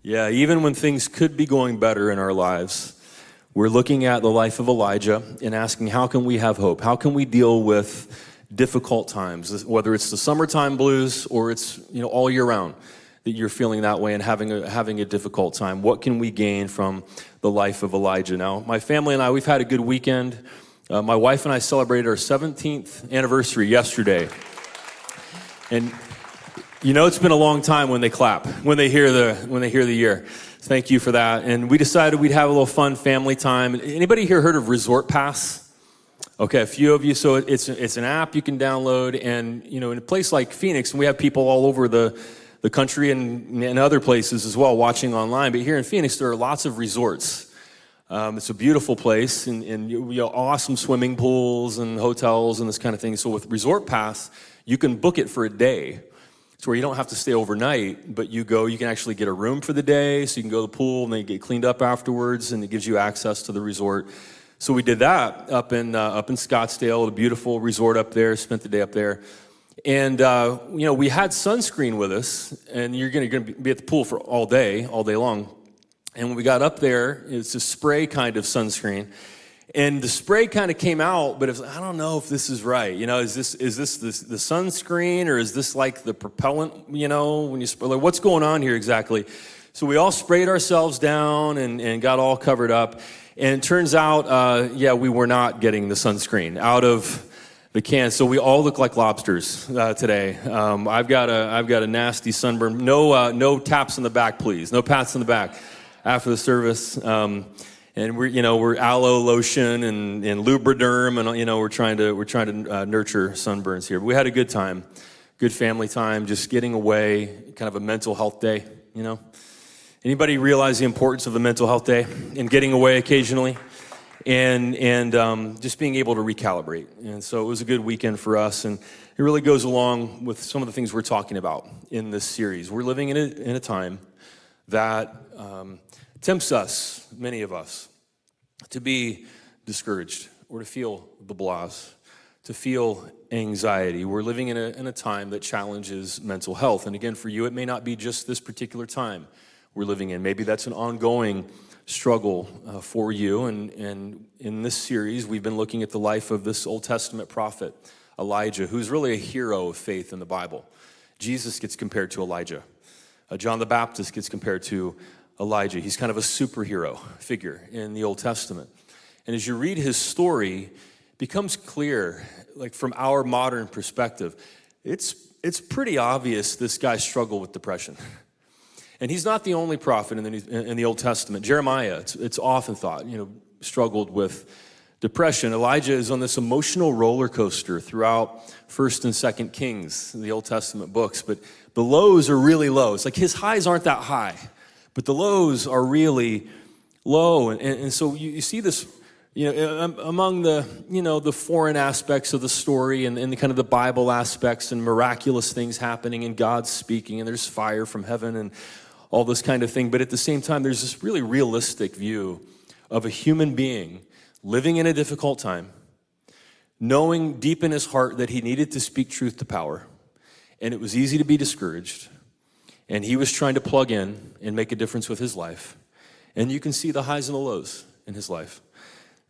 Yeah, even when things could be going better in our lives, we're looking at the life of Elijah and asking, how can we have hope? How can we deal with difficult times, whether it's the summertime blues or it's all year round that you're feeling that way and having a difficult time? What can we gain from the life of Elijah? Now, my family and I, we've had a good weekend. My wife and I celebrated our 17th anniversary yesterday. And it's been a long time when they clap, when they hear the year. Thank you for that. And we decided we'd have a little fun family time. Anybody here heard of Resort Pass? Okay, a few of you. So it's an app you can download, and in a place like Phoenix, and we have people all over the country and other places as well watching online. But here in Phoenix, there are lots of resorts. It's a beautiful place, and awesome swimming pools and hotels and this kind of thing. So with Resort Pass, you can book it for a day. It's where you don't have to stay overnight, but you can actually get a room for the day, so you can go to the pool and then get cleaned up afterwards, and it gives you access to the resort. So we did that up in Scottsdale, a beautiful resort up there, spent the day up there. And, we had sunscreen with us, and you're going to be at the pool for all day long. And when we got up there, it's a spray kind of sunscreen. And the spray kind of came out, but I don't know if this is right. Is this the sunscreen, or is this like the propellant, when you spray, like what's going on here exactly? So we all sprayed ourselves down and got all covered up. And it turns out, we were not getting the sunscreen out of the can. So we all look like lobsters today. I've got a nasty sunburn. No taps in the back, please. No pats in the back after the service. And we're aloe lotion and Lubriderm, and we're trying to nurture sunburns here. But we had a good time, good family time, just getting away, kind of a mental health day. Anybody realize the importance of a mental health day and getting away occasionally, and just being able to recalibrate? And so it was a good weekend for us, and it really goes along with some of the things we're talking about in this series. We're living in a time that tempts us, many of us, to be discouraged or to feel the blahs, to feel anxiety. We're living in a time that challenges mental health. And again, for you, it may not be just this particular time we're living in. Maybe that's an ongoing struggle for you. And in this series, we've been looking at the life of this Old Testament prophet, Elijah, who's really a hero of faith in the Bible. Jesus gets compared to Elijah. John the Baptist gets compared to Elijah. He's kind of a superhero figure in the Old Testament. And as you read his story, it becomes clear, like from our modern perspective, it's pretty obvious this guy struggled with depression. And he's not the only prophet in the Old Testament. Jeremiah, it's often thought, struggled with depression. Elijah is on this emotional roller coaster throughout 1st and 2nd Kings, the Old Testament books. But the lows are really low. It's like his highs aren't that high, but the lows are really low. And so you see this, among the foreign aspects of the story and the kind of the Bible aspects and miraculous things happening and God speaking, and there's fire from heaven and all this kind of thing. But at the same time, there's this really realistic view of a human being living in a difficult time, knowing deep in his heart that he needed to speak truth to power. And it was easy to be discouraged. And he was trying to plug in and make a difference with his life. And you can see the highs and the lows in his life.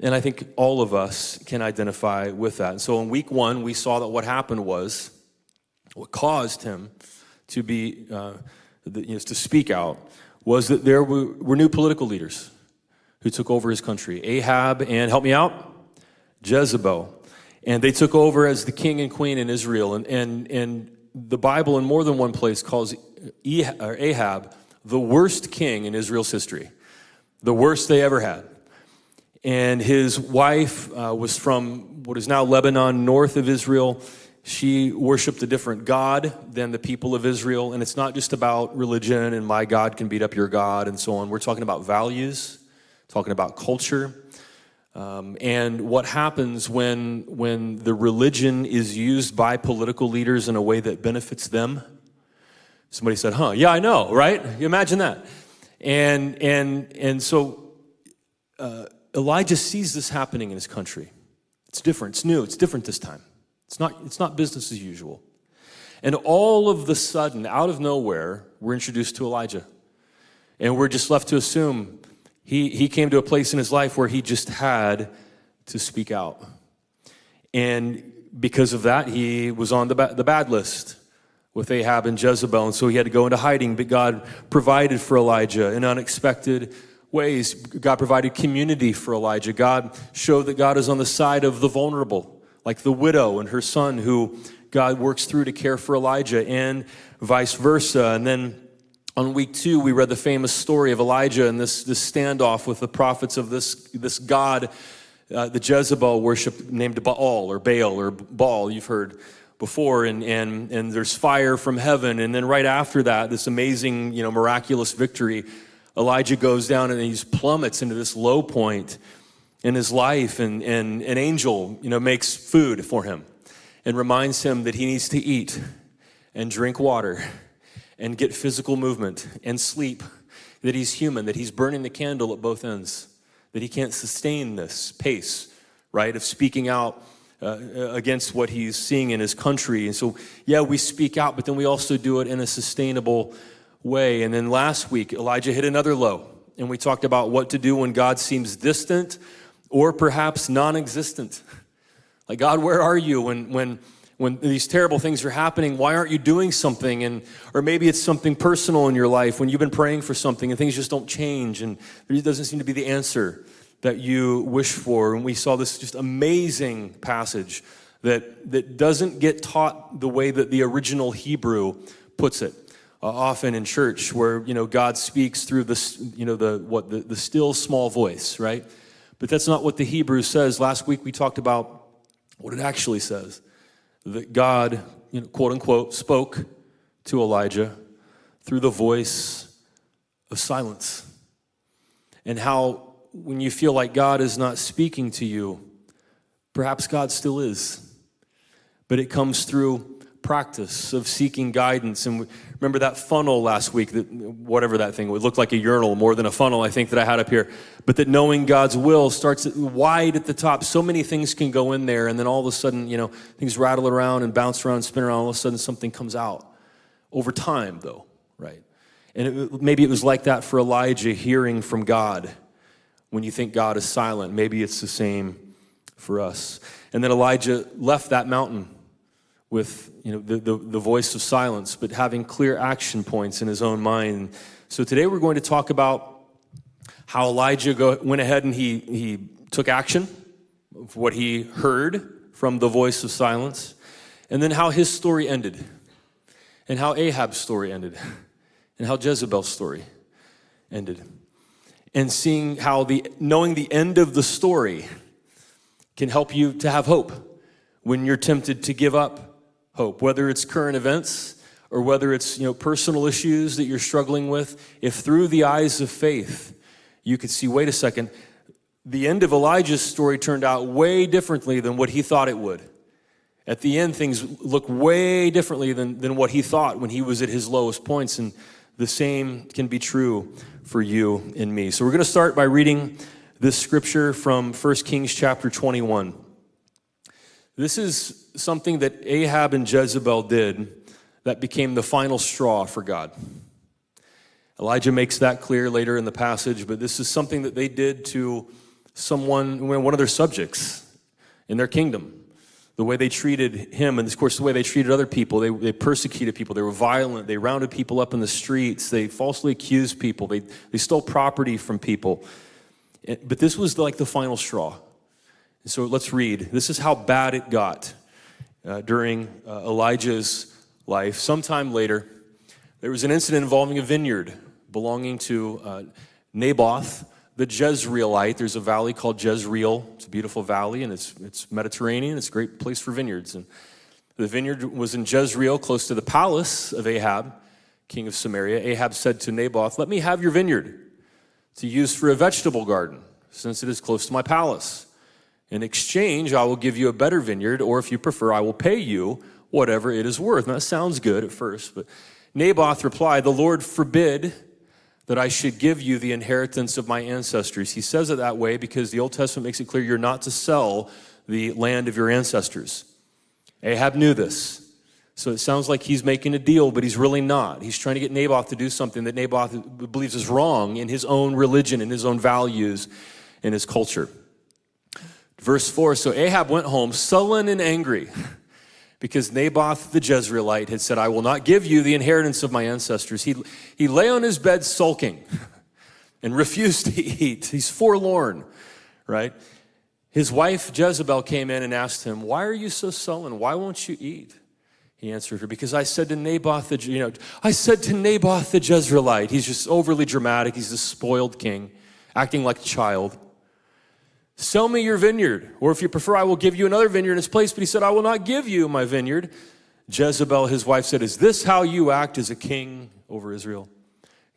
And I think all of us can identify with that. And so in week 1, we saw that what happened was, what caused him to be, to speak out, was that there were new political leaders who took over his country. Ahab and, help me out, Jezebel. And they took over as the king and queen in Israel. And the Bible in more than one place calls Ahab the worst king in Israel's history, the worst they ever had. And his wife was from what is now Lebanon, north of Israel. She worshiped a different God than the people of Israel. And it's not just about religion and my God can beat up your God and so on. We're talking about values, talking about culture. And what happens when the religion is used by political leaders in a way that benefits them. Somebody said, yeah, I know, right? You imagine that. And so Elijah sees this happening in his country. It's different, it's new, it's different this time. It's not business as usual. And all of the sudden, out of nowhere, we're introduced to Elijah. And we're just left to assume he came to a place in his life where he just had to speak out. And because of that, he was on the bad list with Ahab and Jezebel, and so he had to go into hiding. But God provided for Elijah in unexpected ways. God provided community for Elijah. God showed that God is on the side of the vulnerable, like the widow and her son who God works through to care for Elijah, and vice versa. And then on week 2, we read the famous story of Elijah and this standoff with the prophets of this god, the Jezebel worship, named Baal or Baal, you've heard before, and there's fire from heaven. And then right after that, this amazing, miraculous victory, Elijah goes down and he plummets into this low point in his life, and an angel, makes food for him and reminds him that he needs to eat and drink water and get physical movement and sleep, that he's human, that he's burning the candle at both ends, that he can't sustain this pace, right, of speaking out against what he's seeing in his country. And so, we speak out, but then we also do it in a sustainable way. And then last week, Elijah hit another low, and we talked about what to do when God seems distant or perhaps non-existent. Like, God, where are you when these terrible things are happening? Why aren't you doing something? Or maybe it's something personal in your life when you've been praying for something and things just don't change, and there doesn't seem to be the answer that you wish for. And we saw this just amazing passage that doesn't get taught the way that the original Hebrew puts it. Often in church, where God speaks through the still small voice, right? But that's not what the Hebrew says. Last week we talked about what it actually says. That God, quote unquote, spoke to Elijah through the voice of silence. And how when you feel like God is not speaking to you, perhaps God still is. But it comes through practice of seeking guidance. And remember that funnel last week, that whatever that thing would look like, a urinal more than a funnel, I think, that I had up here. But that knowing God's will starts wide at the top. So many things can go in there, and then all of a sudden, things rattle around and bounce around, spin around. All of a sudden, something comes out. Over time, though, right? And maybe it was like that for Elijah, hearing from God when you think God is silent. Maybe it's the same for us. And then Elijah left that mountain with the voice of silence, but having clear action points in his own mind. So today we're going to talk about how Elijah went ahead and he took action of what he heard from the voice of silence, and then how his story ended, and how Ahab's story ended, and how Jezebel's story ended, and seeing how knowing the end of the story can help you to have hope when you're tempted to give up hope, whether it's current events or whether it's personal issues that you're struggling with. If through the eyes of faith you could see, wait a second, the end of Elijah's story turned out way differently than what he thought it would. At the end, things look way differently than what he thought when he was at his lowest points, and the same can be true for you and me. So we're going to start by reading this scripture from 1 Kings chapter 21. This is something that Ahab and Jezebel did that became the final straw for God. Elijah makes that clear later in the passage, but this is something that they did to one of their subjects in their kingdom. The way they treated him, and of course the way they treated other people. They persecuted people, they were violent, they rounded people up in the streets, they falsely accused people, they stole property from people. But this was like the final straw. So let's read. This is how bad it got during Elijah's life. Sometime later, there was an incident involving a vineyard belonging to Naboth, the Jezreelite. There's a valley called Jezreel. It's a beautiful valley, and it's Mediterranean. It's a great place for vineyards. And the vineyard was in Jezreel, close to the palace of Ahab, king of Samaria. Ahab said to Naboth, "Let me have your vineyard to use for a vegetable garden, since it is close to my palace. In exchange, I will give you a better vineyard, or if you prefer, I will pay you whatever it is worth." Now, that sounds good at first, but Naboth replied, "The Lord forbid that I should give you the inheritance of my ancestors." He says it that way because the Old Testament makes it clear you're not to sell the land of your ancestors. Ahab knew this. So it sounds like he's making a deal, but he's really not. He's trying to get Naboth to do something that Naboth believes is wrong in his own religion, in his own values, in his culture. Verse 4, so Ahab went home sullen and angry because Naboth the Jezreelite had said, I will not give you the inheritance of my ancestors. He lay on his bed sulking and refused to eat. He's forlorn, right? His wife Jezebel came in and asked him, why are you so sullen? Why won't you eat? He answered her, because I said to Naboth the Jezreelite. He's just overly dramatic. He's a spoiled king, acting like a child. Sell me your vineyard, or if you prefer, I will give you another vineyard in its place. But he said, I will not give you my vineyard. Jezebel, his wife, said, is this how you act as a king over Israel?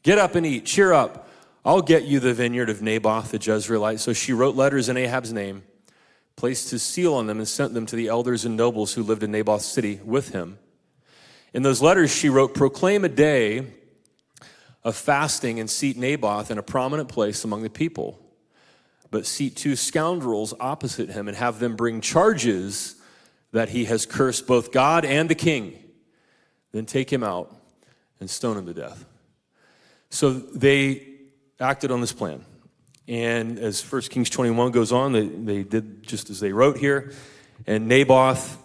Get up and eat, cheer up. I'll get you the vineyard of Naboth the Jezreelite. So she wrote letters in Ahab's name, placed his seal on them, and sent them to the elders and nobles who lived in Naboth's city with him. In those letters, she wrote, proclaim a day of fasting and seat Naboth in a prominent place among the people. But seat 2 scoundrels opposite him and have them bring charges that he has cursed both God and the king. Then take him out and stone him to death. So they acted on this plan. And as 1 Kings 21 goes on, they did just as they wrote here. And Naboth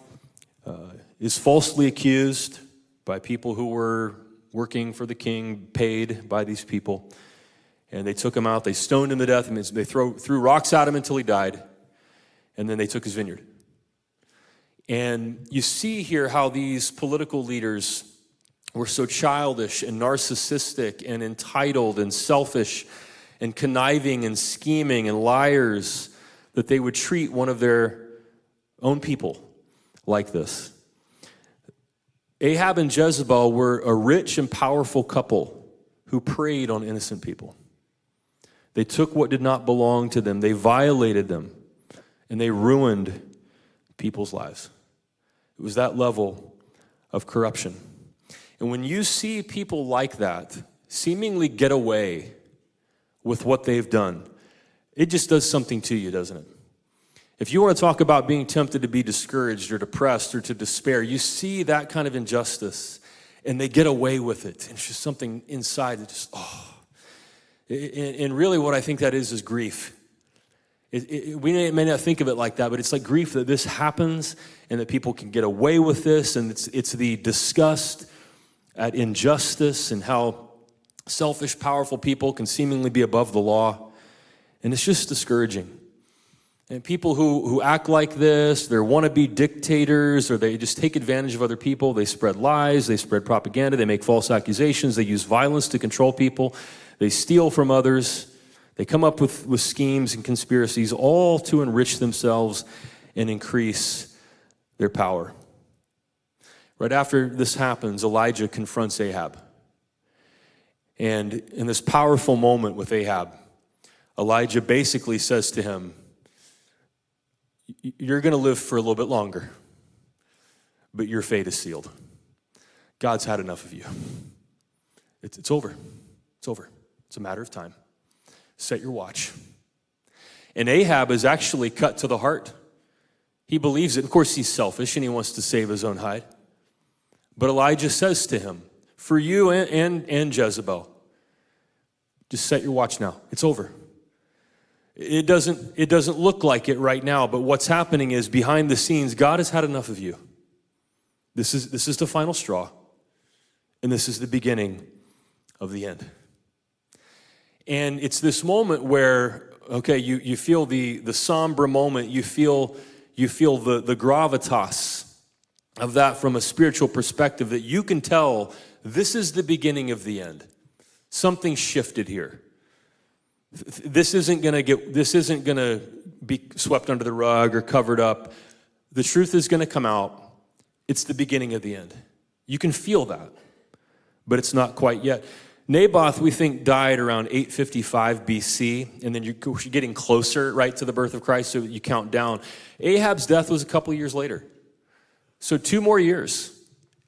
is falsely accused by people who were working for the king, paid by these people. And they took him out, they stoned him to death, and they threw rocks at him until he died. And then they took his vineyard. And you see here how these political leaders were so childish and narcissistic and entitled and selfish and conniving and scheming and liars, that they would treat one of their own people like this. Ahab and Jezebel were a rich and powerful couple who preyed on innocent people. They took what did not belong to them, they violated them, and they ruined people's lives. It was that level of corruption. And when you see people like that seemingly get away with what they've done, it just does something to you, doesn't it? If you want to talk about being tempted to be discouraged or depressed or to despair, you see that kind of injustice and they get away with it. And it's just something inside that just, And really what I think that is grief. We may not think of it like that, but it's like grief that this happens and that people can get away with this. And it's the disgust at injustice and how selfish, powerful people can seemingly be above the law. And it's just discouraging. And people who act like this, they're wannabe dictators, or they just take advantage of other people. They spread lies, they spread propaganda, they make false accusations, they use violence to control people, they steal from others, they come up with schemes and conspiracies, all to enrich themselves and increase their power. Right after this happens, Elijah confronts Ahab. And in this powerful moment with Ahab, Elijah basically says to him, you're going to live for a little bit longer, but your fate is sealed. God's had enough of you. It's over. It's over. It's a matter of time. Set your watch. And Ahab is actually cut to the heart. He believes it. Of course, he's selfish and he wants to save his own hide. But Elijah says to him, for you and Jezebel, just set your watch now. It's over. It doesn't look like it right now, but what's happening is behind the scenes, God has had enough of you. This is the final straw, and this is the beginning of the end. And it's this moment where, okay, you feel the somber moment, you feel the gravitas of that from a spiritual perspective, that you can tell this is the beginning of the end. Something shifted here. This isn't going to be swept under the rug or covered up. The truth is going to come out. It's the beginning of the end. You can feel that, but it's not quite yet. Naboth, we think, died around 855 BC, and then you're getting closer, right, to the birth of Christ, so you count down. Ahab's death was a couple years later. So 2 more years,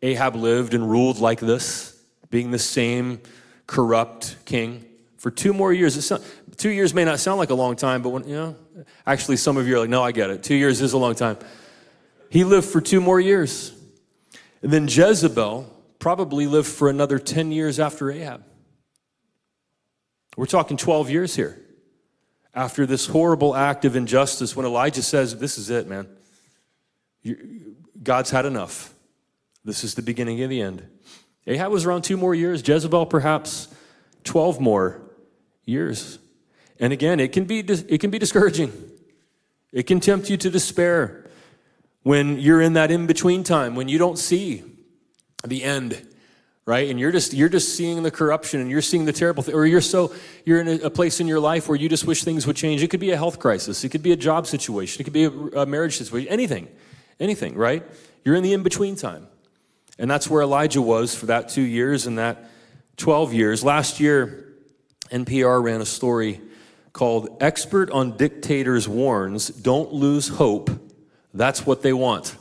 Ahab lived and ruled like this, being the same corrupt king. For 2 more years. 2 years may not sound like a long time, but actually some of you are like, no, I get it. 2 years is a long time. He lived for 2 more years. And then Jezebel probably lived for another 10 years after Ahab. We're talking 12 years here. After this horrible act of injustice, when Elijah says, this is it, man. God's had enough. This is the beginning of the end. Ahab was around 2 more years. Jezebel, perhaps 12 more years. And again, it can be discouraging. It can tempt you to despair when you're in that in-between time, when you don't see the end, right? And you're just seeing the corruption, and you're seeing the terrible thing, or you're in a place in your life where you just wish things would change. It could be a health crisis. It could be a job situation. It could be a marriage situation. Anything, right? You're in the in-between time. And that's where Elijah was for that 2 years and that 12 years. Last year, NPR ran a story called Expert on Dictators Warns, Don't Lose Hope. That's what they want.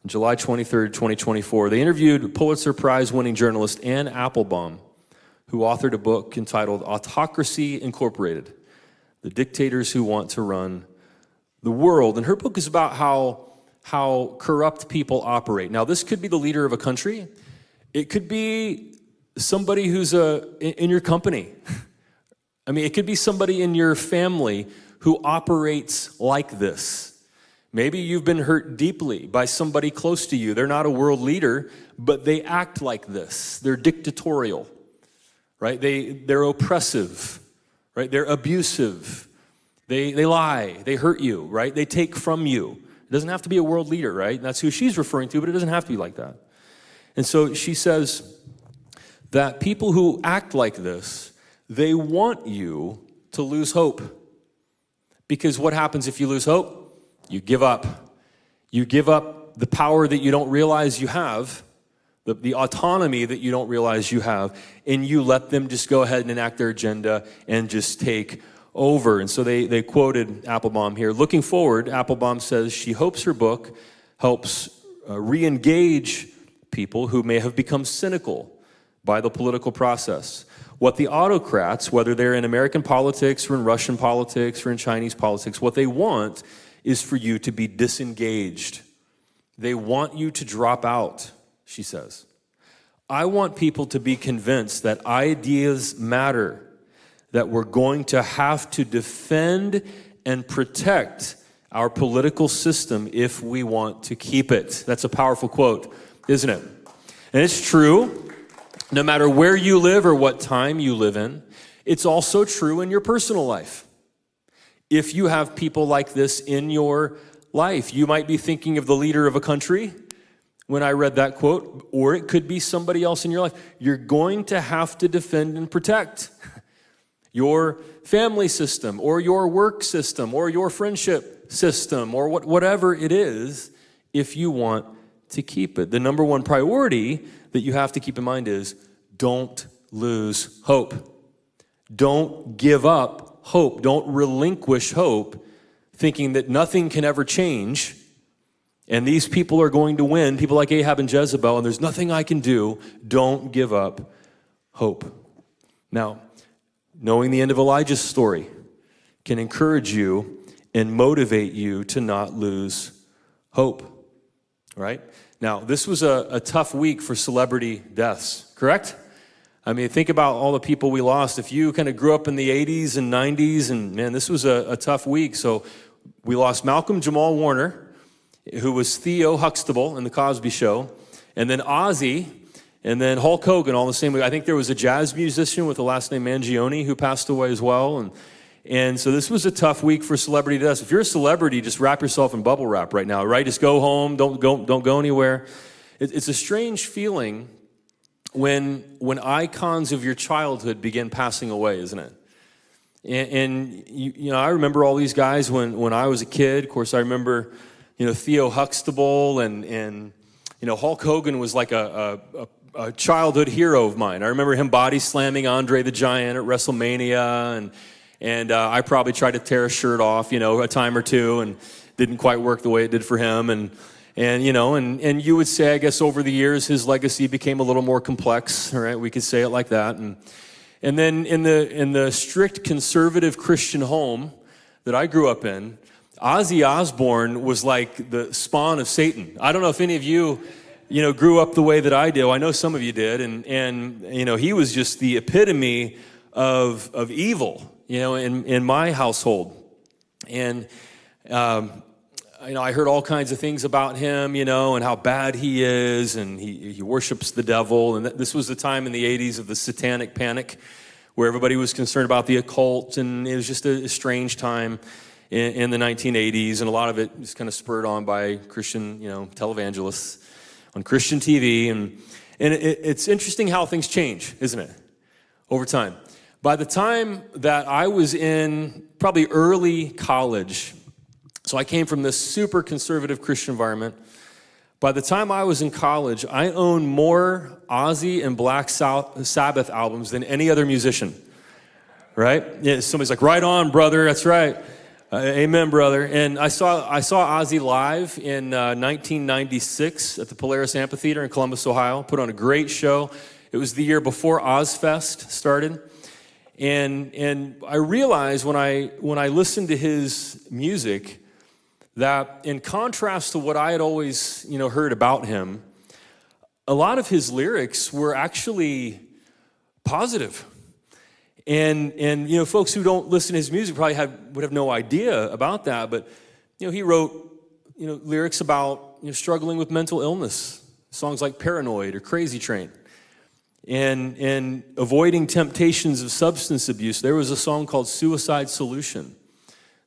July 23rd, 2024. They interviewed Pulitzer Prize-winning journalist Anne Applebaum, who authored a book entitled Autocracy Incorporated, The Dictators Who Want to Run the World. And her book is about how corrupt people operate. Now, this could be the leader of a country. It could be somebody who's in your company. I mean, it could be somebody in your family who operates like this. Maybe you've been hurt deeply by somebody close to you. They're not a world leader, but they act like this. They're dictatorial, right? They're oppressive, right? They're abusive. They lie. They hurt you, right? They take from you. It doesn't have to be a world leader, right? And that's who she's referring to, but it doesn't have to be like that. And so she says that people who act like this, they want you to lose hope. Because what happens if you lose hope? You give up. You give up the power that you don't realize you have, the autonomy that you don't realize you have, and you let them just go ahead and enact their agenda and just take over. And so they quoted Applebaum here. Looking forward, Applebaum says she hopes her book helps re-engage people who may have become cynical by the political process. What the autocrats, whether they're in American politics or in Russian politics or in Chinese politics, what they want is for you to be disengaged. They want you to drop out, she says. I want people to be convinced that ideas matter, that we're going to have to defend and protect our political system if we want to keep it. That's a powerful quote, isn't it? And it's true, no matter where you live or what time you live in. It's also true in your personal life. If you have people like this in your life, you might be thinking of the leader of a country when I read that quote, or it could be somebody else in your life. You're going to have to defend and protect your family system or your work system or your friendship system or whatever it is if you want to keep it. The number one priority that you have to keep in mind is don't lose hope. Don't give up hope. Don't relinquish hope, thinking that nothing can ever change and these people are going to win, people like Ahab and Jezebel, and there's nothing I can do. Don't give up hope. Now, knowing the end of Elijah's story can encourage you and motivate you to not lose hope, right? Now, this was a tough week for celebrity deaths, correct? I mean, think about all the people we lost. If you kind of grew up in the 80s and 90s, and man, this was a tough week. So we lost Malcolm Jamal Warner, who was Theo Huxtable in The Cosby Show, and then Ozzy, and then Hulk Hogan all the same week. I think there was a jazz musician with the last name Mangione who passed away as well. And so this was a tough week for celebrity deaths. If you're a celebrity, just wrap yourself in bubble wrap right now, right? Just go home, don't go anywhere. It's a strange feeling when icons of your childhood begin passing away, isn't it? And you know, I remember all these guys when I was a kid. Of course, I remember, you know, Theo Huxtable and you know, Hulk Hogan was like a childhood hero of mine. I remember him body slamming Andre the Giant at WrestleMania, and I probably tried to tear a shirt off, you know, a time or two, and didn't quite work the way it did for him. And you know, and you would say, I guess over the years, his legacy became a little more complex, all right? We could say it like that. And then in the strict conservative Christian home that I grew up in, Ozzy Osbourne was like the spawn of Satan. I don't know if any of you grew up the way that I did. Well, I know some of you did, and he was just the epitome of evil, in my household. And I heard all kinds of things about him, and how bad he is, and he worships the devil. And this was the time in the 80s of the satanic panic, where everybody was concerned about the occult, and it was just a strange time in the 1980s, and a lot of it was kind of spurred on by Christian, televangelists on Christian TV, and it's interesting how things change, isn't it, over time. By the time that I was in probably early college, so I came from this super conservative Christian environment. By the time I was in college, I owned more Ozzy and Black Sabbath albums than any other musician, right? Yeah, somebody's like, right on, brother, that's right. Amen, brother. And I saw Ozzy live in 1996 at the Polaris Amphitheater in Columbus, Ohio. Put on a great show. It was the year before Ozfest started. And I realized when I listened to his music that in contrast to what I had always, heard about him, a lot of his lyrics were actually positive. And folks who don't listen to his music probably would have no idea about that. But, he wrote, lyrics about struggling with mental illness, songs like Paranoid or Crazy Train. And avoiding temptations of substance abuse. There was a song called Suicide Solution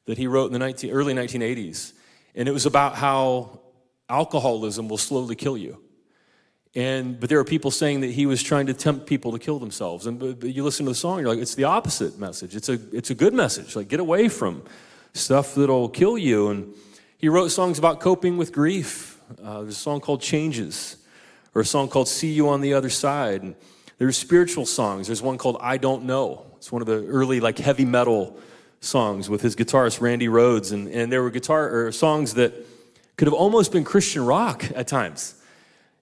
that he wrote in the early 1980s. And it was about how alcoholism will slowly kill you. But there are people saying that he was trying to tempt people to kill themselves. But you listen to the song, you're like, it's the opposite message. It's a good message. Like, get away from stuff that'll kill you. And he wrote songs about coping with grief. There's a song called Changes, or a song called See You on the Other Side. And there's spiritual songs. There's one called I Don't Know. It's one of the early heavy metal songs with his guitarist Randy Rhoads. And there were songs that could have almost been Christian rock at times.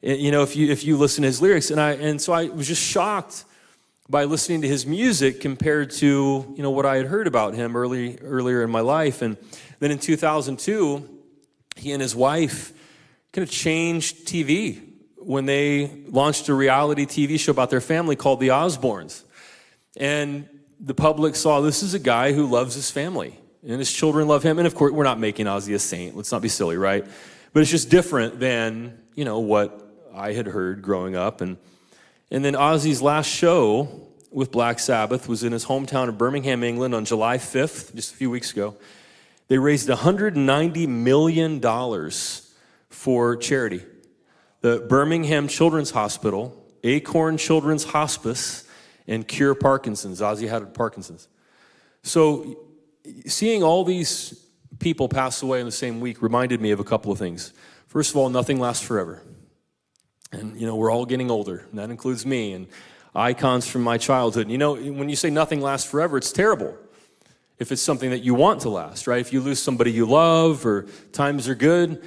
If you listen to his lyrics, and so I was just shocked by listening to his music compared to what I had heard about him earlier in my life. And then in 2002, he and his wife kind of changed TV when they launched a reality TV show about their family called The Osbournes. And the public saw this is a guy who loves his family, and his children love him. And of course, we're not making Ozzy a saint. Let's not be silly, right? But it's just different than what I had heard growing up. And then Ozzy's last show with Black Sabbath was in his hometown of Birmingham, England on July 5th, just a few weeks ago. They raised $190 million for charity. The Birmingham Children's Hospital, Acorn Children's Hospice, and Cure Parkinson's. Ozzy had Parkinson's. So seeing all these people pass away in the same week reminded me of a couple of things. First of all, nothing lasts forever. And, we're all getting older, and that includes me, and icons from my childhood. When you say nothing lasts forever, it's terrible if it's something that you want to last, right? If you lose somebody you love or times are good.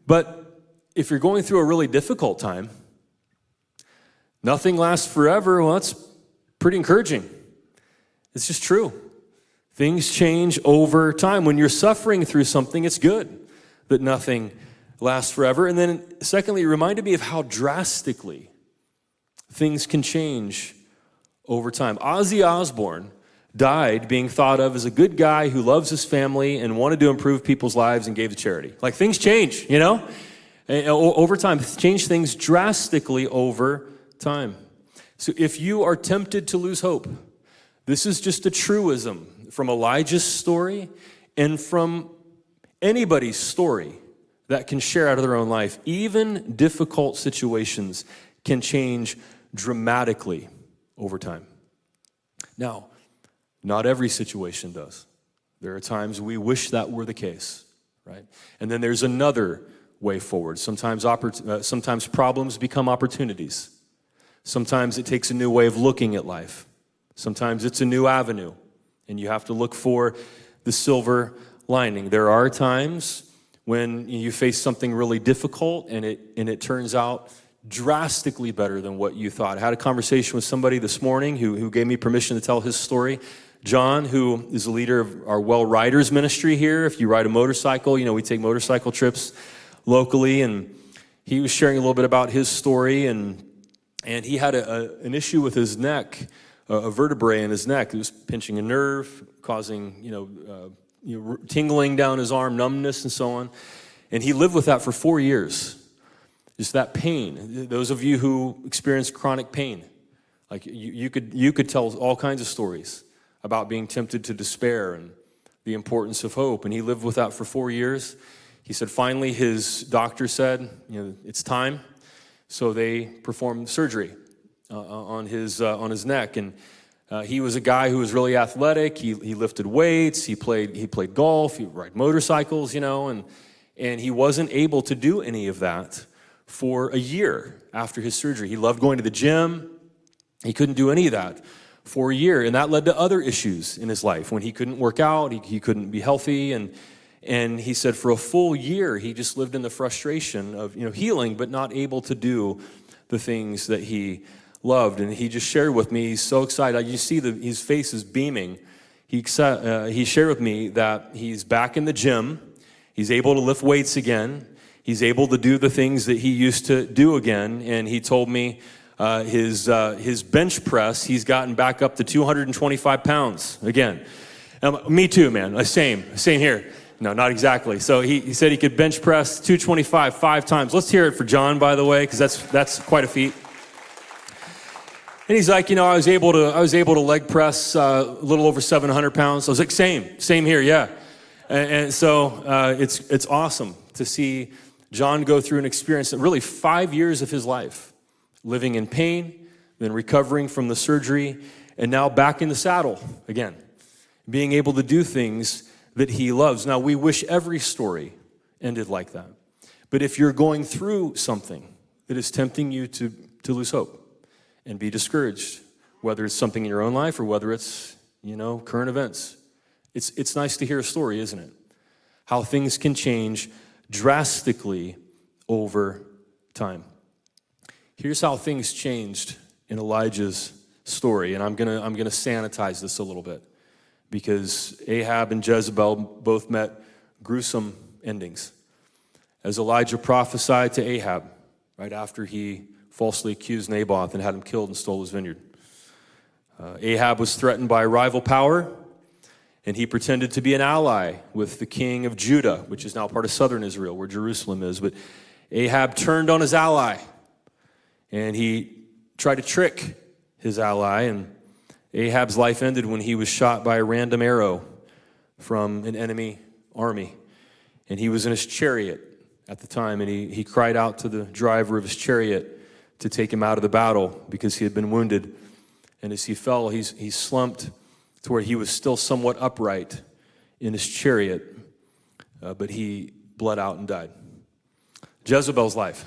But if you're going through a really difficult time, nothing lasts forever. Well, that's pretty encouraging. It's just true. Things change over time. When you're suffering through something, it's good that nothing lasts forever. And then secondly, it reminded me of how drastically things can change over time. Ozzy Osbourne died being thought of as a good guy who loves his family and wanted to improve people's lives and gave to charity. Things change, over time. Change things drastically over time. So if you are tempted to lose hope, this is just a truism from Elijah's story and from anybody's story that can share out of their own life. Even difficult situations can change dramatically over time. Now, not every situation does. There are times we wish that were the case, right? And then there's another way forward. Sometimes problems become opportunities. Sometimes it takes a new way of looking at life. Sometimes it's a new avenue, and you have to look for the silver lining. There are times when you face something really difficult and it turns out drastically better than what you thought. I had a conversation with somebody this morning who gave me permission to tell his story. John, who is the leader of our Well Riders ministry here. If you ride a motorcycle, we take motorcycle trips locally, and he was sharing a little bit about his story, and he had an issue with his neck, a vertebrae in his neck. It was pinching a nerve, causing tingling down his arm, numbness, and so on. And he lived with that for 4 years. Just that pain. Those of you who experience chronic pain, like you could tell all kinds of stories about being tempted to despair and the importance of hope. And he lived with that for 4 years. He said finally his doctor said, it's time. So they performed surgery on his neck. And he was a guy who was really athletic. He lifted weights. He played golf. He would ride motorcycles, and he wasn't able to do any of that for a year after his surgery. He loved going to the gym. He couldn't do any of that for a year, and that led to other issues in his life. When he couldn't work out, he couldn't be healthy, and he said for a full year he just lived in the frustration of healing, but not able to do the things that he loved. And he just shared with me, he's so excited. You see his face is beaming. He shared with me that he's back in the gym. He's able to lift weights again. He's able to do the things that he used to do again. And he told me his bench press, he's gotten back up to 225 pounds again. Me too, man. Same here. No, not exactly. So he said he could bench press 225 5 times. Let's hear it for John, by the way, because that's quite a feat. And he's like, I was able to leg press a little over 700 pounds. I was like, same here, yeah. And so it's awesome to see John go through an experience that really 5 years of his life, living in pain, then recovering from the surgery, and now back in the saddle again, being able to do things that he loves. Now, we wish every story ended like that. But if you're going through something that is tempting you to lose hope and be discouraged, whether it's something in your own life or whether it's, current events, it's nice to hear a story, isn't it? How things can change drastically over time. Here's how things changed in Elijah's story, and I'm gonna sanitize this a little bit, because Ahab and Jezebel both met gruesome endings. As Elijah prophesied to Ahab, right after he falsely accused Naboth and had him killed and stole his vineyard. Ahab was threatened by a rival power, and he pretended to be an ally with the king of Judah, which is now part of southern Israel, where Jerusalem is. But Ahab turned on his ally, and he tried to trick his ally, and Ahab's life ended when he was shot by a random arrow from an enemy army. And he was in his chariot at the time, and he cried out to the driver of his chariot to take him out of the battle because he had been wounded. And as he fell, he slumped to where he was still somewhat upright in his chariot, but he bled out and died. Jezebel's life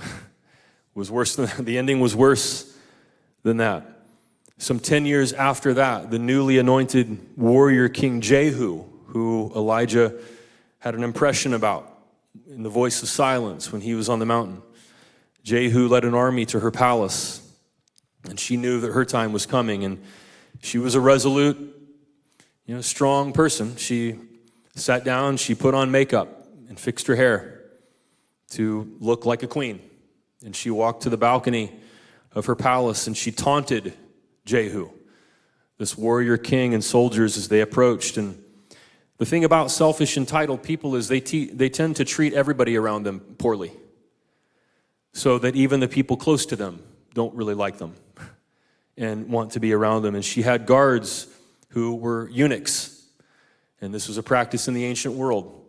was worse than the ending was worse than that. Some 10 years after that, the newly anointed warrior King Jehu, who Elijah had an impression about in the voice of silence when he was on the mountain, Jehu led an army to her palace, and she knew that her time was coming, and she was a resolute, strong person. She sat down, she put on makeup and fixed her hair to look like a queen, and she walked to the balcony of her palace, and she taunted Jehu, this warrior king, and soldiers as they approached. And the thing about selfish, entitled people is they tend to treat everybody around them poorly, so that even the people close to them don't really like them and want to be around them. And she had guards who were eunuchs, and this was a practice in the ancient world.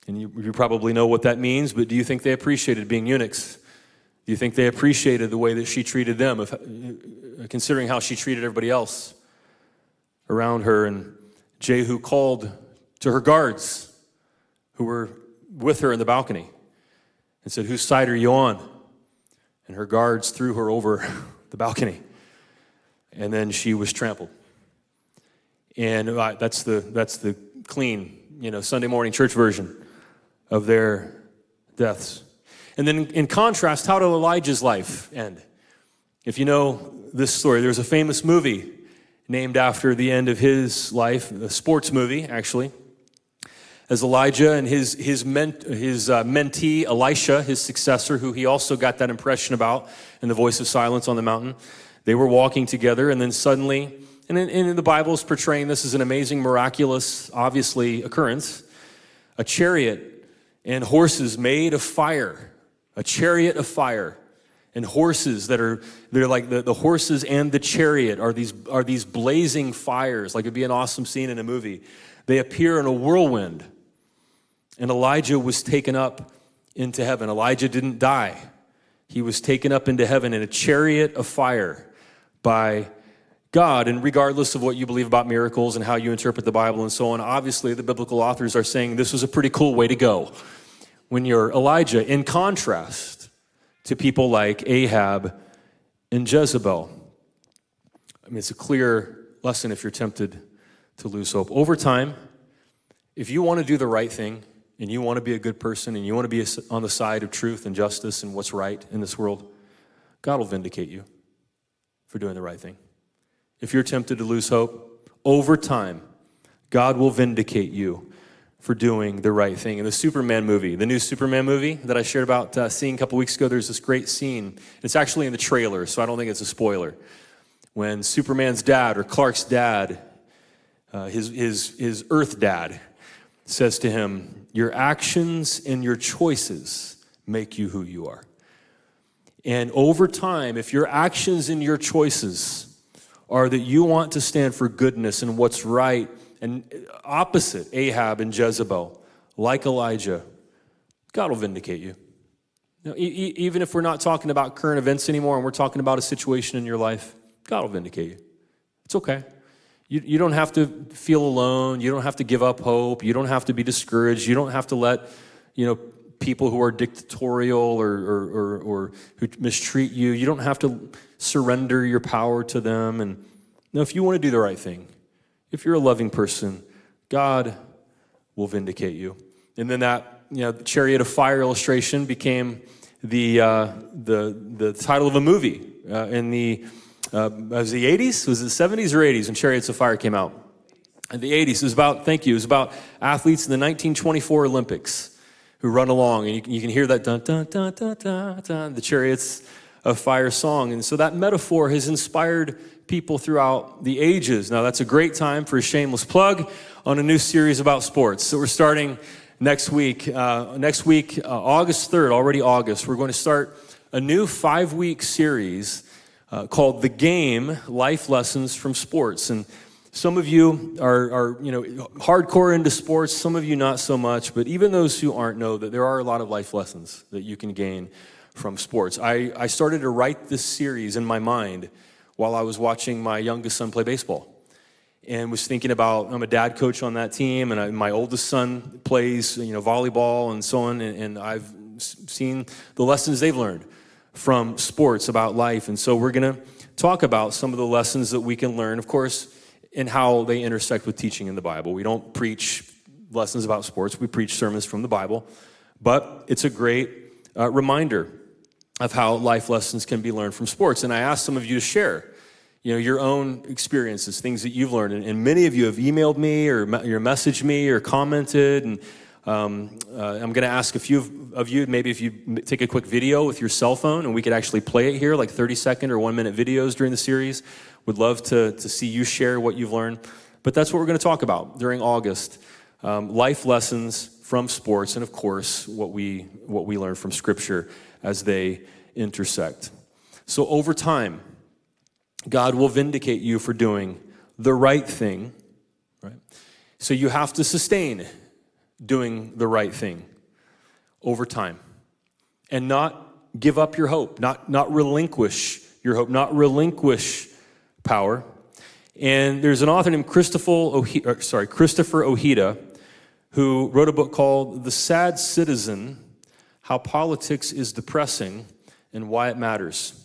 And you probably know what that means, but do you think they appreciated being eunuchs? Do you think they appreciated the way that she treated them, considering how she treated everybody else around her? And Jehu called to her guards who were with her in the balcony and said, "Whose side are you on?" And her guards threw her over the balcony, and then she was trampled. And that's the clean, Sunday morning church version of their deaths. And then in contrast, how did Elijah's life end? If you know this story, there's a famous movie named after the end of his life, a sports movie, actually. as Elijah and his mentee, Elisha, his successor, who he also got that impression about in the voice of silence on the mountain. They were walking together, and then suddenly, and the Bible is portraying this as an amazing, miraculous, obviously, occurrence, a chariot and horses made of fire, a chariot of fire, and horses they're like the horses and the chariot are these blazing fires, like it'd be an awesome scene in a movie. They appear in a whirlwind, and Elijah was taken up into heaven. Elijah didn't die. He was taken up into heaven in a chariot of fire by God. And regardless of what you believe about miracles and how you interpret the Bible and so on, obviously the biblical authors are saying this was a pretty cool way to go when you're Elijah, in contrast to people like Ahab and Jezebel. I mean, it's a clear lesson if you're tempted to lose hope. Over time, if you want to do the right thing and you want to be a good person and you want to be on the side of truth and justice and what's right in this world, God will vindicate you for doing the right thing. If you're tempted to lose hope, over time, God will vindicate you for doing the right thing. In the Superman movie, the new Superman movie that I shared about seeing a couple weeks ago, there's this great scene. It's actually in the trailer, so I don't think it's a spoiler. When Superman's dad, or Clark's dad, his Earth dad, says to him, "Your actions and your choices make you who you are." And over time, if your actions and your choices are that you want to stand for goodness and what's right, and opposite Ahab and Jezebel, like Elijah, God will vindicate you. Now, even if we're not talking about current events anymore and we're talking about a situation in your life, God will vindicate you. It's okay. You don't have to feel alone. You don't have to give up hope. You don't have to be discouraged. You don't have to let people who are dictatorial or who mistreat you, you don't have to surrender your power to them. And no, if you want to do the right thing, if you're a loving person, God will vindicate you. And then that the chariot of fire illustration became the title of a movie in the was the 80s? Was it 70s or 80s when Chariots of Fire came out? In the 80s, it was about athletes in the 1924 Olympics who run along, and you can hear that dun dun dun dun dun dun, the Chariots of Fire song. And so that metaphor has inspired people throughout the ages. Now, that's a great time for a shameless plug on a new series about sports. So we're starting next week, August 3rd, already August. We're going to start a new 5-week series called The Game, Life Lessons from Sports. And some of you are hardcore into sports, some of you not so much, but even those who aren't know that there are a lot of life lessons that you can gain from sports. I started to write this series in my mind while I was watching my youngest son play baseball, and was thinking about, I'm a dad coach on that team, and my oldest son plays volleyball and so on, and I've seen the lessons they've learned from sports about life. And so we're going to talk about some of the lessons that we can learn, of course, and how they intersect with teaching in the Bible. We don't preach lessons about sports. We preach sermons from the Bible. But it's a great reminder of how life lessons can be learned from sports. And I asked some of you to share your own experiences, things that you've learned. And many of you have emailed me or messaged me or commented. And I'm going to ask a few of you, maybe if you take a quick video with your cell phone, and we could actually play it here, like 30-second or 1-minute videos during the series. Would love to see you share what you've learned. But that's what we're going to talk about during August. Life lessons from sports, and of course, what we learn from Scripture as they intersect. So over time, God will vindicate you for doing the right thing, right? So you have to sustain doing the right thing over time and not give up your hope, not relinquish your hope, not relinquish power. And there's an author named Christopher Ojeda, who wrote a book called The Sad Citizen: How Politics is Depressing and Why It Matters.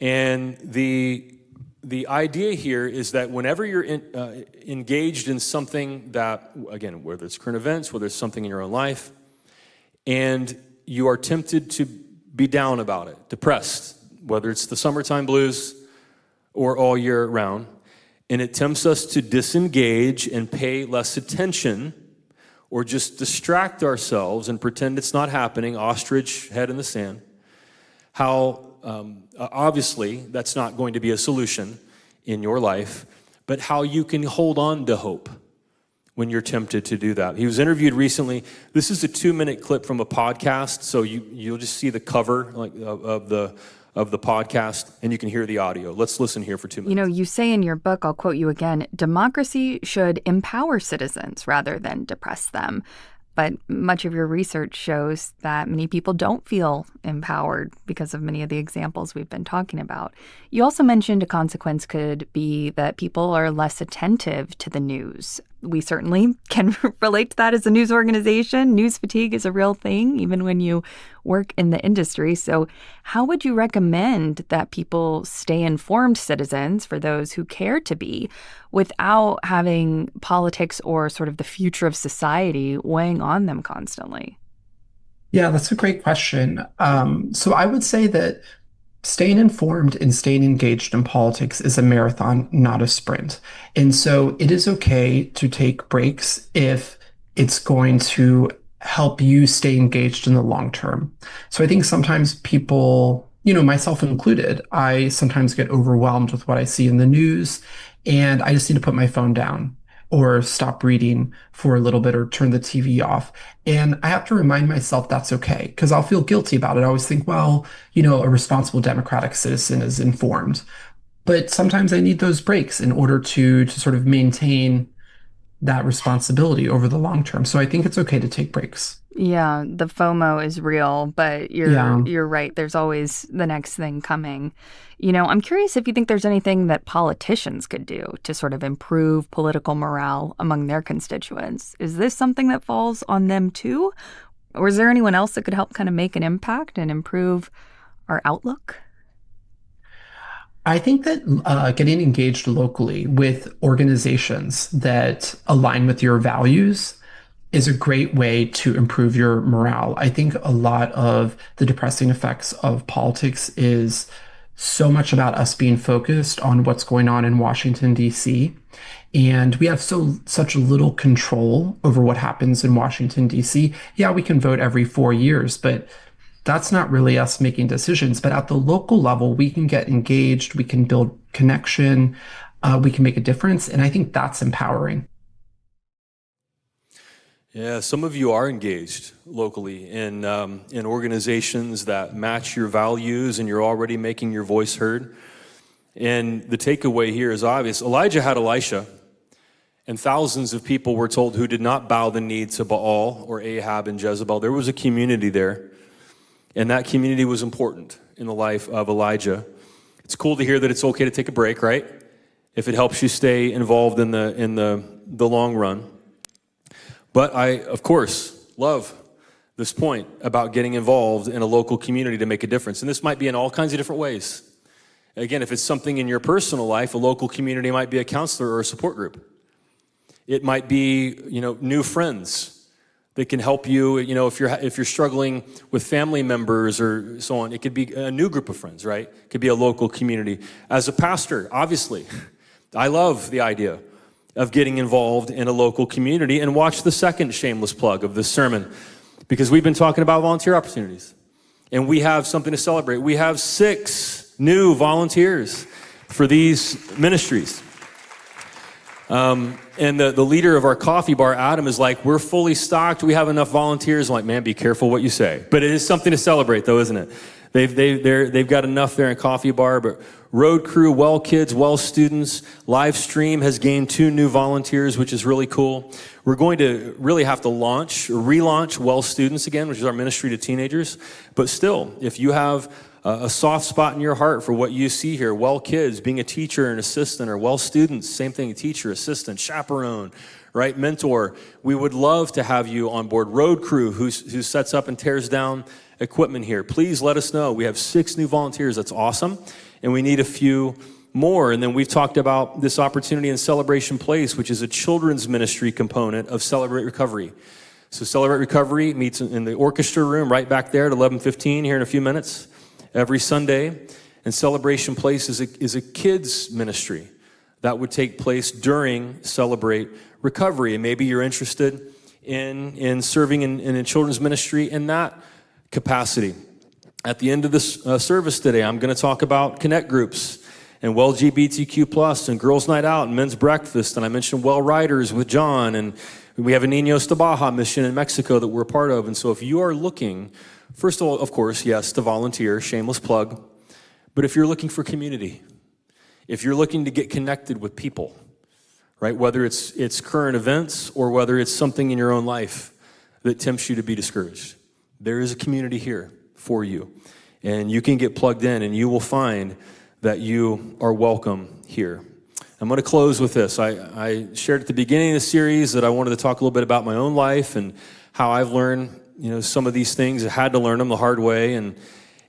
And the idea here is that whenever you're engaged in something that, again, whether it's current events, whether it's something in your own life, and you are tempted to be down about it, depressed, whether it's the summertime blues or all year round, and it tempts us to disengage and pay less attention, or just distract ourselves and pretend it's not happening, ostrich head in the sand, how obviously that's not going to be a solution in your life, but how you can hold on to hope when you're tempted to do that. He was interviewed recently. This is a 2-minute clip from a podcast, so you'll just see the cover of the podcast, and you can hear the audio. Let's listen here for 2 minutes. You know, you say in your book, I'll quote you again, democracy should empower citizens rather than depress them. But much of your research shows that many people don't feel empowered because of many of the examples we've been talking about. You also mentioned a consequence could be that people are less attentive to the news. We certainly can relate to that as a news organization. News fatigue is a real thing, even when you work in the industry. So how would you recommend that people stay informed citizens, for those who care to be, without having politics or sort of the future of society weighing on them constantly? Yeah, that's a great question. So I would say that staying informed and staying engaged in politics is a marathon, not a sprint. And so it is okay to take breaks if it's going to help you stay engaged in the long term. So I think sometimes people, myself included, I sometimes get overwhelmed with what I see in the news, and I just need to put my phone down or stop reading for a little bit or turn the TV off. And I have to remind myself that's okay, because I'll feel guilty about it. I always think, well, a responsible democratic citizen is informed. But sometimes I need those breaks in order to sort of maintain that responsibility over the long term. So I think it's okay to take breaks. Yeah, the FOMO is real, but you're right. There's always the next thing coming. I'm curious if you think there's anything that politicians could do to sort of improve political morale among their constituents. Is this something that falls on them too? Or is there anyone else that could help kind of make an impact and improve our outlook? I think that getting engaged locally with organizations that align with your values is a great way to improve your morale. I think a lot of the depressing effects of politics is so much about us being focused on what's going on in Washington, D.C. And we have such little control over what happens in Washington, D.C. Yeah, we can vote every 4 years, but that's not really us making decisions. But at the local level, we can get engaged, we can build connection, we can make a difference. And I think that's empowering. Yeah, some of you are engaged locally in organizations that match your values, and you're already making your voice heard. And the takeaway here is obvious. Elijah had Elisha, and thousands of people were told who did not bow the knee to Baal or Ahab and Jezebel. There was a community there, and that community was important in the life of Elijah. It's cool to hear that it's okay to take a break, right? If it helps you stay involved in the long run. But I, of course, love this point about getting involved in a local community to make a difference. And this might be in all kinds of different ways. Again, if it's something in your personal life, a local community might be a counselor or a support group. It might be, new friends that can help you, if you're struggling with family members or so on. It could be a new group of friends, right? It could be a local community. As a pastor, obviously, I love the idea of getting involved in a local community. And watch the second shameless plug of this sermon, because we've been talking about volunteer opportunities, and we have something to celebrate. We have 6 new volunteers for these ministries. And the leader of our coffee bar, Adam, is like, we're fully stocked. We have enough volunteers. I'm like, man, be careful what you say. But it is something to celebrate, though, isn't it? They've got enough there in coffee bar. But Road Crew, Well Kids, Well Students, Live Stream has gained 2 new volunteers, which is really cool. We're going to really have to relaunch Well Students again, which is our ministry to teenagers. But still, if you have a soft spot in your heart for what you see here, Well Kids, being a teacher and assistant, or Well Students, same thing, teacher, assistant, chaperone, right, mentor, we would love to have you on board. Road Crew, who sets up and tears down equipment here. Please let us know. We have 6 new volunteers. That's awesome. And we need a few more. And then we've talked about this opportunity in Celebration Place, which is a children's ministry component of Celebrate Recovery. So Celebrate Recovery meets in the orchestra room right back there at 11:15 here in a few minutes every Sunday. And Celebration Place is a kids ministry that would take place during Celebrate Recovery. And maybe you're interested in serving in a children's ministry in that capacity. At the end of this service today, I'm going to talk about connect groups and Well LGBTQ plus and Girls Night Out and Men's Breakfast. And I mentioned Well Riders with John. And we have a Niños de Baja mission in Mexico that we're a part of. And so if you are looking, first of all, of course, yes, to volunteer, shameless plug. But if you're looking for community, if you're looking to get connected with people, right, whether it's current events or whether it's something in your own life that tempts you to be discouraged, there is a community here for you. And you can get plugged in and you will find that you are welcome here. I'm going to close with this. I shared at the beginning of the series that I wanted to talk a little bit about my own life and how I've learned, some of these things. I had to learn them the hard way.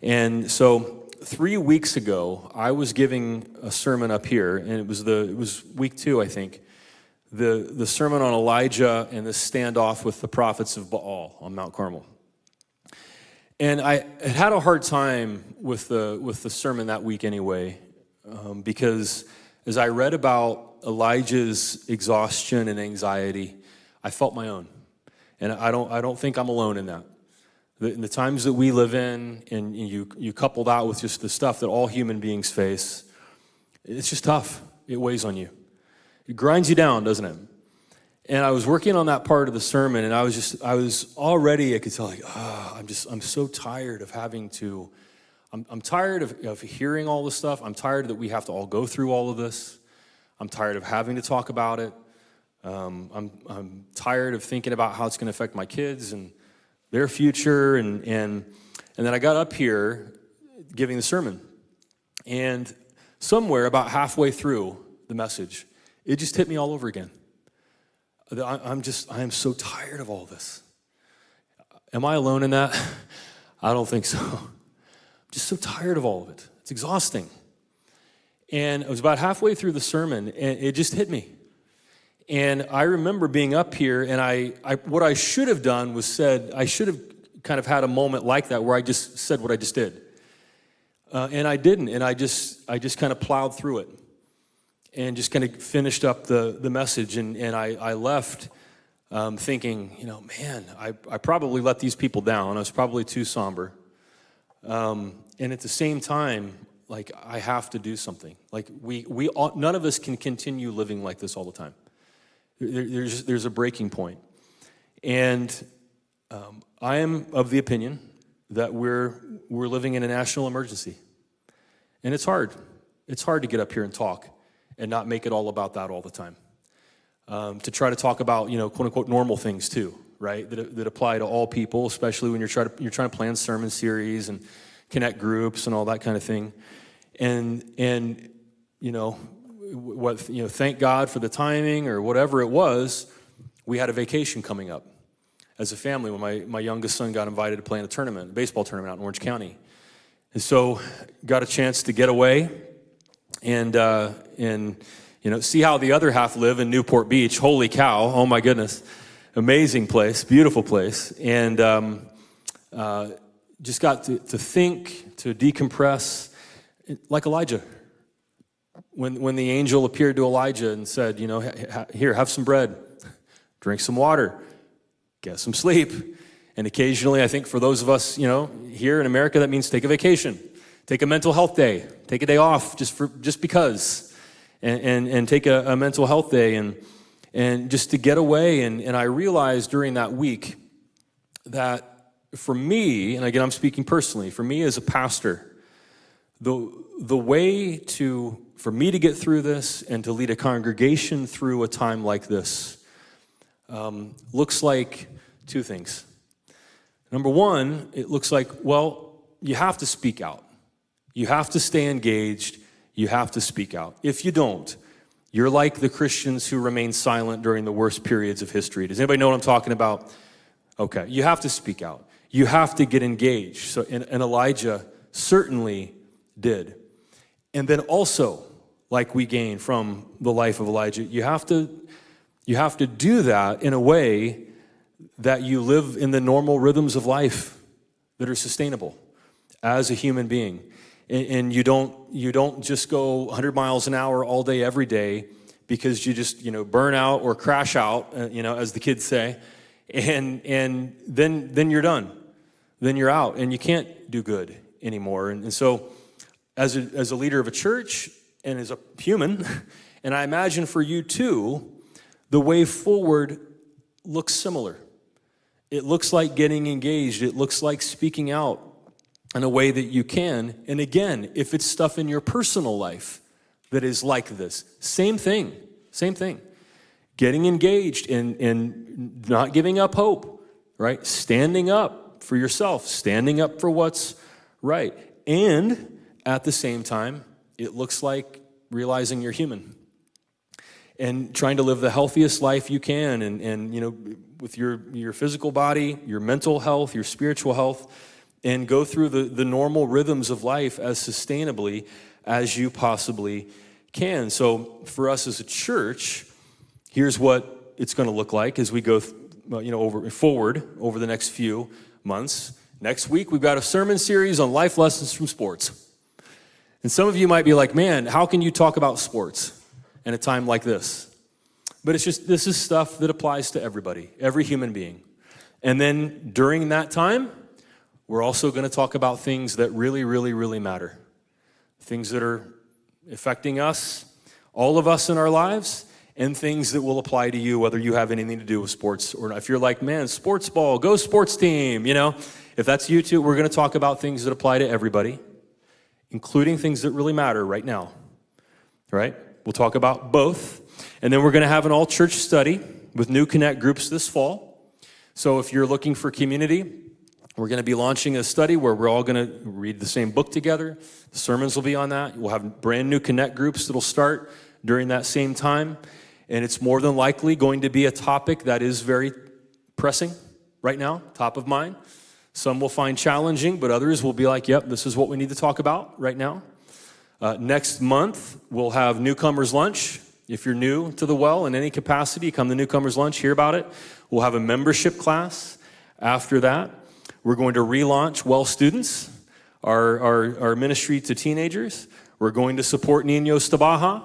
And so 3 weeks ago, I was giving a sermon up here, and it was week 2, I think. The sermon on Elijah and the standoff with the prophets of Baal on Mount Carmel. And I had a hard time with the sermon that week anyway, because as I read about Elijah's exhaustion and anxiety, I felt my own. And I don't think I'm alone in that. The times that we live in, and you couple that with just the stuff that all human beings face, it's just tough. It weighs on you. It grinds you down, doesn't it? And I was working on that part of the sermon, and I was already, I could tell, like, I'm so tired of having to, I'm tired of hearing all this stuff. I'm tired that we have to all go through all of this. I'm tired of having to talk about it. I'm tired of thinking about how it's going to affect my kids and their future. And then I got up here giving the sermon, and somewhere about halfway through the message, it just hit me all over again. I am so tired of all this. Am I alone in that? I don't think so. I'm just so tired of all of it. It's exhausting. And it was about halfway through the sermon, and it just hit me. And I remember being up here, and what I should have done was I should have kind of had a moment like that where I just said what I just did. And I didn't, and I just kind of plowed through it. And just kind of finished up the message, and I left thinking, man, I probably let these people down. I was probably too somber. And at the same time, like, I have to do something. Like, we all, none of us can continue living like this all the time. There's a breaking point. And I am of the opinion that we're living in a national emergency. And it's hard. It's hard to get up here and talk and not make it all about that all the time. To try to talk about, quote unquote, normal things too, right? That apply to all people, especially when you're trying to plan sermon series and connect groups and all that kind of thing. And thank God for the timing or whatever it was. We had a vacation coming up as a family when my youngest son got invited to play in a baseball tournament out in Orange County. And so got a chance to get away and see how the other half live in Newport Beach. Holy cow, oh my goodness. Amazing place, beautiful place. And just got to think, to decompress, like Elijah. When the angel appeared to Elijah and said, here, have some bread, drink some water, get some sleep. And occasionally, I think for those of us, here in America, that means take a vacation. Take a mental health day. Take a day off just because. And take a mental health day and just to get away. And I realized during that week that for me, and again, I'm speaking personally, for me as a pastor, the way for me to get through this and to lead a congregation through a time like this looks like two things. Number one, it looks like, you have to speak out. You have to stay engaged. You have to speak out. If you don't, you're like the Christians who remain silent during the worst periods of history. Does anybody know what I'm talking about? Okay, you have to speak out. You have to get engaged. So, and Elijah certainly did. And then also, like we gain from the life of Elijah, you have to do that in a way that you live in the normal rhythms of life that are sustainable as a human being. And you don't just go 100 miles an hour all day, every day, because you just, burn out or crash out, as the kids say. and then you're done. Then you're out, and you can't do good anymore. And so as a leader of a church and as a human, and I imagine for you too, the way forward looks similar. It looks like getting engaged. It looks like speaking out in a way that you can. And again, if it's stuff in your personal life that is like this, same thing. Getting engaged and not giving up hope, right? Standing up for yourself, standing up for what's right. And at the same time, it looks like realizing you're human and trying to live the healthiest life you can, and you know, with your physical body, your mental health, your spiritual health, and go through the normal rhythms of life as sustainably as you possibly can. So for us as a church, here's what it's going to look like as we go forward over the next few months. Next week, we've got a sermon series on life lessons from sports. And some of you might be like, man, how can you talk about sports in a time like this? But it's just, this is stuff that applies to everybody, every human being. And then during that time, we're also going to talk about things that really, really, really matter. Things that are affecting us, all of us in our lives, and things that will apply to you, whether you have anything to do with sports or not. If you're like, man, sports ball, go sports team, you know. If that's you too, we're going to talk about things that apply to everybody, including things that really matter right now, right? We'll talk about both. And then we're going to have an all-church study with new Connect groups this fall. So if you're looking for community, we're going to be launching a study where we're all going to read the same book together. The sermons will be on that. We'll have brand new Connect groups that'll start during that same time. And it's more than likely going to be a topic that is very pressing right now, top of mind. Some will find challenging, but others will be like, yep, this is what we need to talk about right now. Next month, we'll have newcomers lunch. If you're new to the Well in any capacity, come to newcomers lunch, hear about it. We'll have a membership class after that. We're going to relaunch Well Students, our ministry to teenagers. We're going to support Niños de Baja,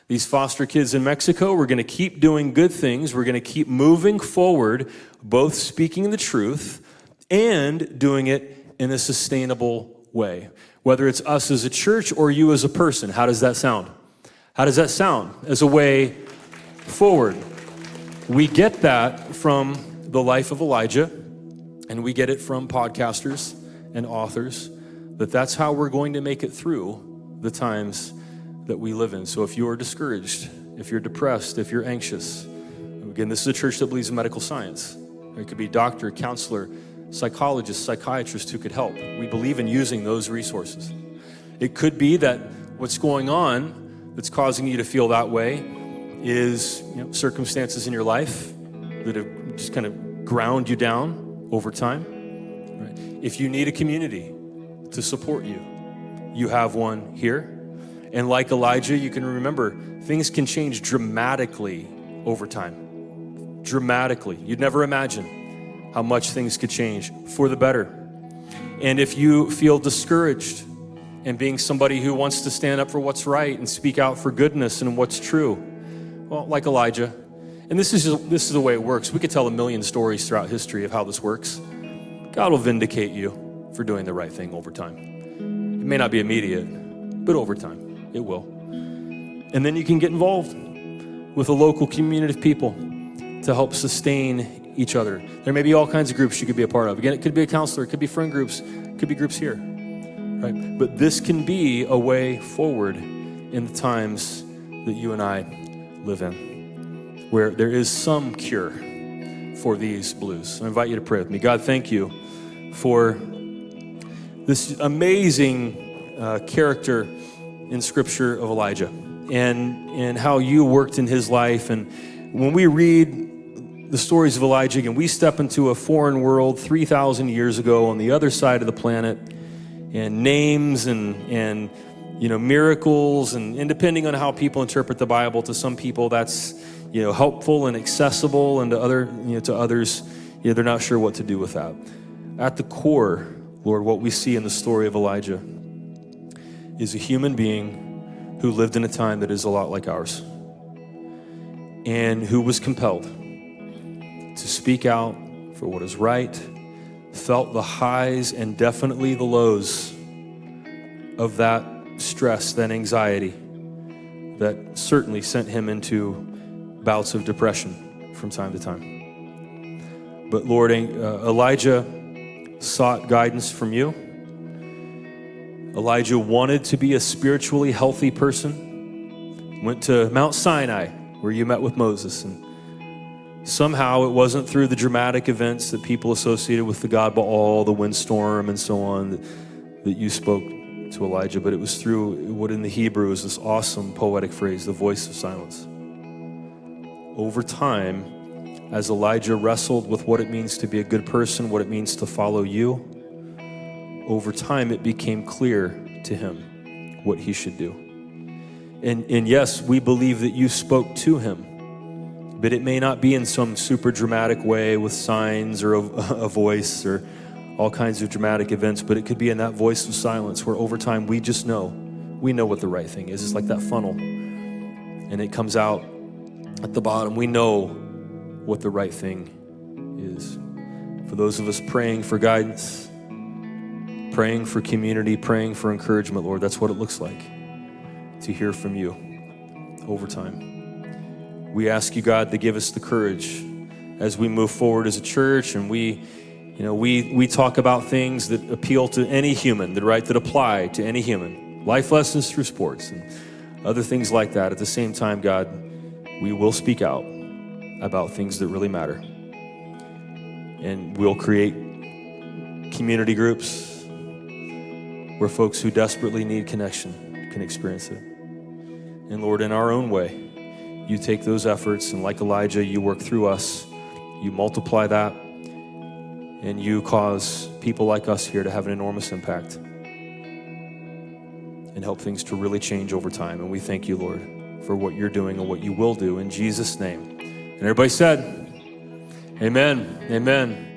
these foster kids in Mexico. We're going to keep doing good things. We're going to keep moving forward, both speaking the truth and doing it in a sustainable way. Whether it's us as a church or you as a person, how does that sound? How does that sound as a way forward? We get that from the life of Elijah, and we get it from podcasters and authors, that's how we're going to make it through the times that we live in. So if you're discouraged, if you're depressed, if you're anxious, again, this is a church that believes in medical science. It could be doctor, counselor, psychologist, psychiatrist who could help. We believe in using those resources. It could be that what's going on that's causing you to feel that way is circumstances in your life that have just kind of ground you down over time. Right? If you need a community to support you, you have one here. And like Elijah, you can remember things can change dramatically over time. Dramatically. You'd never imagine how much things could change for the better. And if you feel discouraged and being somebody who wants to stand up for what's right and speak out for goodness and what's true, well, like Elijah, and this is the way it works. We could tell a million stories throughout history of how this works. God will vindicate you for doing the right thing over time. It may not be immediate, but over time, it will. And then you can get involved with a local community of people to help sustain each other. There may be all kinds of groups you could be a part of. Again, it could be a counselor, it could be friend groups, it could be groups here. Right? But this can be a way forward in the times that you and I live in, where there is some cure for these blues. I invite you to pray with me. God, thank you for this amazing character in Scripture of Elijah and how you worked in his life. And when we read the stories of Elijah, again, we step into a foreign world 3,000 years ago on the other side of the planet, and names and miracles, and depending on how people interpret the Bible, to some people that's helpful and accessible, and to others they're not sure what to do with that. At the core, Lord, what we see in the story of Elijah is a human being who lived in a time that is a lot like ours, and who was compelled to speak out for what is right, felt the highs and definitely the lows of that stress, that anxiety, that certainly sent him into bouts of depression from time to time. But Lord, Elijah sought guidance from you. Elijah wanted to be a spiritually healthy person, went to Mount Sinai where you met with Moses, and somehow it wasn't through the dramatic events that people associated with the God Baal, the windstorm and so on, that you spoke to Elijah, but it was through what in the Hebrew is this awesome poetic phrase, the voice of silence. Over time, as Elijah wrestled with what it means to be a good person, what it means to follow you, over time it became clear to him what he should do. And yes, we believe that you spoke to him, but it may not be in some super dramatic way with signs or a voice or all kinds of dramatic events, but it could be in that voice of silence where over time we just know, we know what the right thing is. It's like that funnel, and it comes out at the bottom. We know what the right thing is. For those of us praying for guidance, praying for community, praying for encouragement, Lord, that's what it looks like to hear from you over time. We ask you, God, to give us the courage as we move forward as a church, and we talk about things that appeal to any human, that apply to any human. Life lessons through sports and other things like that. At the same time, God, we will speak out about things that really matter. And we'll create community groups where folks who desperately need connection can experience it. And Lord, in our own way, you take those efforts, and like Elijah, you work through us. You multiply that, and you cause people like us here to have an enormous impact and help things to really change over time. And we thank you, Lord, for what you're doing and what you will do in Jesus' name. And everybody said, amen, amen.